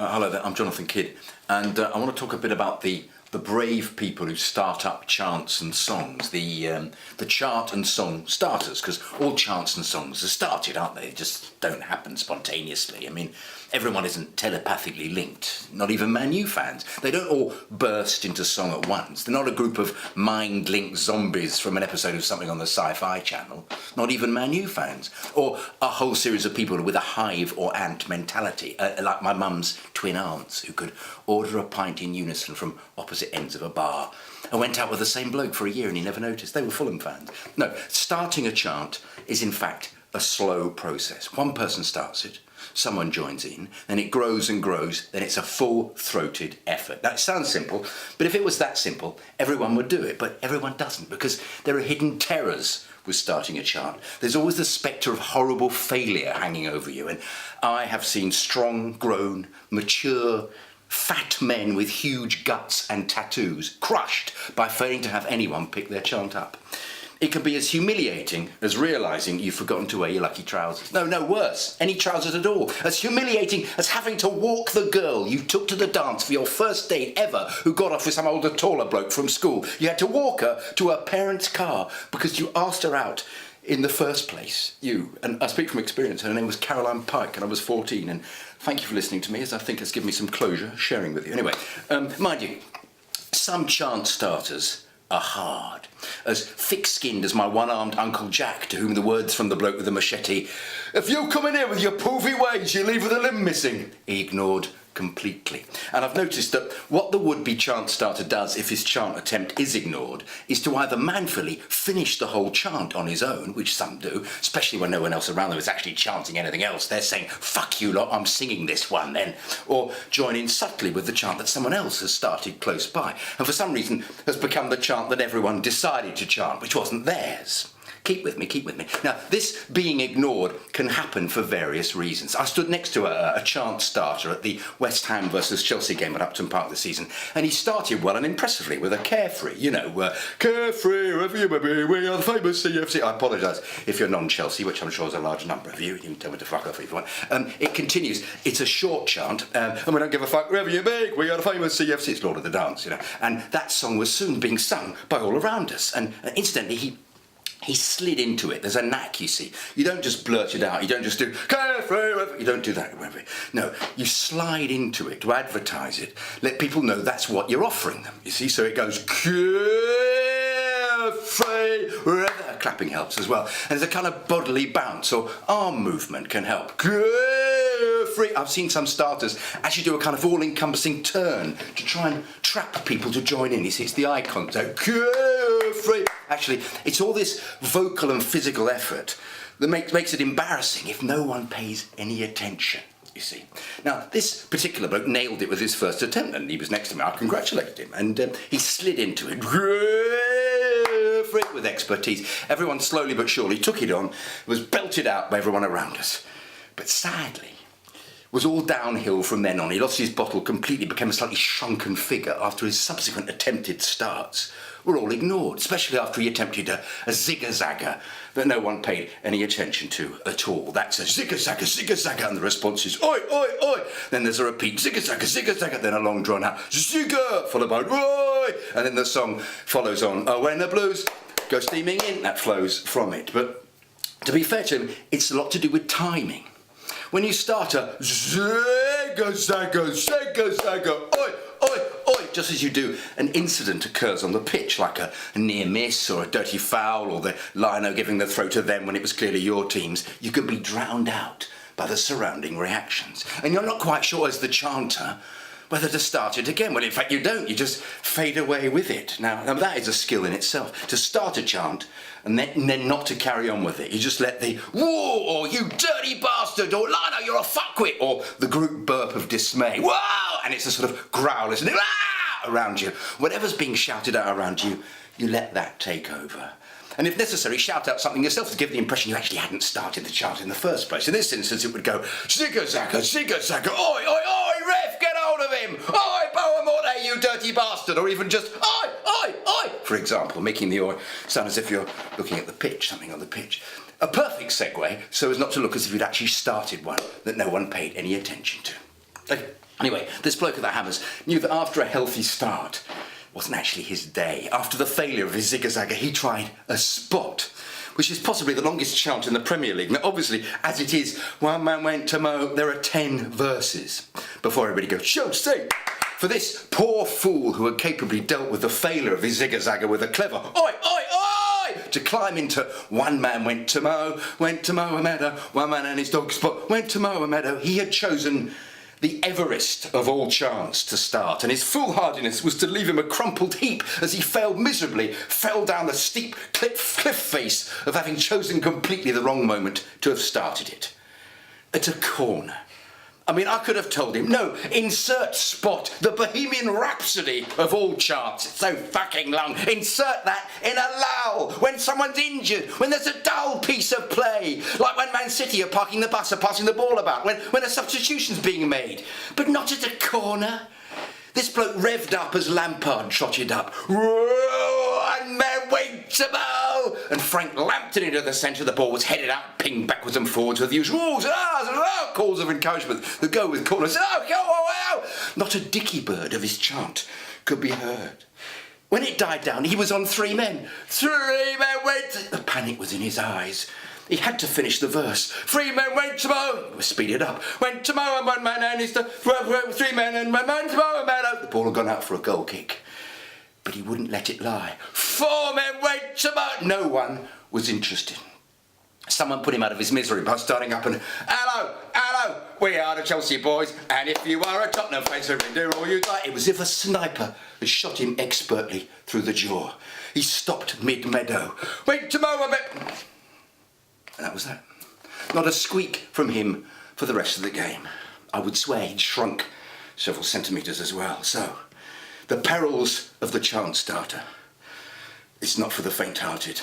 Hello there, I'm Jonathan Kydd, and I want to talk a bit about the brave people who start up chants and songs, the chant and song starters, because all chants and songs are started, aren't they? They just don't happen spontaneously. I mean, everyone isn't telepathically linked, not even Man U fans. They don't all burst into song at once. They're not a group of mind-linked zombies from an episode of something on the Sci-Fi Channel, not even Man U fans, or a whole series of people with a hive or ant mentality, like my mum's twin aunts who could order a pint in unison from opposite ends of a bar and went out with the same bloke for a year and he never noticed. They were Fulham fans. No, starting a chant is in fact a slow process. One person starts it, someone joins in, then it grows and grows, then it's a full-throated effort. That sounds simple, but if it was that simple, everyone would do it, but everyone doesn't, because there are hidden terrors with starting a chant. There's always the spectre of horrible failure hanging over you, and I have seen strong, grown, mature, fat men with huge guts and tattoos crushed by failing to have anyone pick their chant up. It can be as humiliating as realising you've forgotten to wear your lucky trousers. No, worse, any trousers at all. As humiliating as having to walk the girl you took to the dance for your first date ever, who got off with some older, taller bloke from school. You had to walk her to her parents' car because you asked her out in the first place. And I speak from experience, her name was Caroline Pike and I was 14, and thank you for listening to me, as I think it's given me some closure sharing with you. Anyway, mind you, some chant starters are hard. As thick-skinned as my one-armed Uncle Jack, to whom the words from the bloke with the machete, "If you come in here with your poofy ways, you leave with a limb missing," he ignored completely. And I've noticed that what the would-be chant starter does if his chant attempt is ignored is to either manfully finish the whole chant on his own, which some do, especially when no one else around them is actually chanting anything else. They're saying, "Fuck you lot, I'm singing this one then," or join in subtly with the chant that someone else has started close by, and for some reason has become the chant that everyone decided to chant, which wasn't theirs. Keep with me. Now, this being ignored can happen for various reasons. I stood next to a chant starter at the West Ham versus Chelsea game at Upton Park this season, and he started well and impressively with a carefree, carefree, wherever you may be, we are the famous CFC. I apologise if you're non-Chelsea, which I'm sure is a large number of you. You can tell me to fuck off if you want. It continues. It's a short chant, and we don't give a fuck wherever you be, we are the famous CFC. It's Lord of the Dance, And that song was soon being sung by all around us, and instantly he slid into it. There's a knack, you see. You don't just blurt it out. You don't just do, "Carefree." You don't do that. No, you slide into it to advertise it. Let people know that's what you're offering them, you see. So it goes, "Carefree." Clapping helps as well. And there's a kind of bodily bounce or arm movement can help. Carefree. I've seen some starters actually do a kind of all-encompassing turn to try and trap people to join in. You see, it's the eye contact. Carefree. Actually, it's all this vocal and physical effort that makes it embarrassing if no one pays any attention, you see. Now, this particular bloke nailed it with his first attempt, and he was next to me. I congratulated him, and he slid into it with expertise. Everyone slowly but surely took it on, was belted out by everyone around us. But sadly, was all downhill from then on. He lost his bottle completely, became a slightly shrunken figure after his subsequent attempted starts were all ignored, especially after he attempted a zigga-zagga that no one paid any attention to at all. That's a zigga-zagga, zigga-zagga, and the response is, "Oi, oi, oi." Then there's a repeat, zigga-zagga, zigga-zagga, then a long drawn-out zigga, followed by oi, and then the song follows on, "Oh, when the blues go steaming in," that flows from it. But to be fair to him, it's a lot to do with timing. When you start a zigga-zagga, zigga-zagga, oi, oi, oi, just as you do, an incident occurs on the pitch, like a near miss or a dirty foul or the lino giving the throw to them when it was clearly your team's, you could be drowned out by the surrounding reactions. And you're not quite sure as the chanter whether to start it again. Well, in fact, you don't. You just fade away with it. Now that is a skill in itself, to start a chant and then not to carry on with it. You just let the "whoa," or "you dirty bastard," or "Lino, you're a fuckwit," or the group burp of dismay, "Whoa!" and it's a sort of growl, isn't it? "Ah!" around you. Whatever's being shouted out around you, you let that take over. And if necessary, shout out something yourself to give the impression you actually hadn't started the chant in the first place. In this instance, it would go, "Zigga-zagga, zigga-zagga, oi, oi, oi, ref, get hold of him! Oi, Boamorte, you dirty bastard!" Or even just, "Oi, oi, oi!" for example, making the oi sound as if you're looking at the pitch, something on the pitch. A perfect segue, so as not to look as if you'd actually started one that no one paid any attention to. Anyway, this bloke at the Hammers knew that after a healthy start, it wasn't actually his day. After the failure of his zigga-zagga, he tried a spot, which is possibly the longest chant in the Premier League. Now, obviously, as it is, one man went to mow, there are 10 verses before everybody goes, show, say. For this poor fool who had capably dealt with the failure of his zigga-zagga with a clever, oi, oi, oi, to climb into one man went to mow a meadow, one man and his dog Spot went to mow a meadow. He had chosen the Everest of all chants to start, and his foolhardiness was to leave him a crumpled heap as he failed miserably, fell down the steep cliff face of having chosen completely the wrong moment to have started it. At a corner. I mean, I could have told him, no, insert Spot, the Bohemian Rhapsody of all chants. It's so fucking long. Insert that in a lull, when someone's injured, when there's a dull piece of play, like when Man City are parking the bus or passing the ball about, when a substitution's being made. But not at a corner. This bloke revved up as Lampard trotted up. And man went to bow! And Frank lamped it into the centre. The ball was headed out, pinged backwards and forwards with the usual calls of encouragement that go with corners. Not a dicky bird of his chant could be heard. When it died down, he was on 3 men. 3 men went. The panic was in his eyes. He had to finish the verse. 3 men went to mow. He was speeded up. Went to mow and 1 man and his 3 men and 1 man to mow a meadow. The ball had gone out for a goal kick. But he wouldn't let it lie. 4 men went to mow. No one was interested. Someone put him out of his misery by starting up and, hello, we are the Chelsea boys, and if you are a Tottenham fan, surrender all you like. It was as if a sniper had shot him expertly through the jaw. He stopped mid-meadow. Went to mow a meadow. And that was that. Not a squeak from him for the rest of the game. I would swear he'd shrunk several centimetres as well. So, the perils of the chant starter. It's not for the faint-hearted.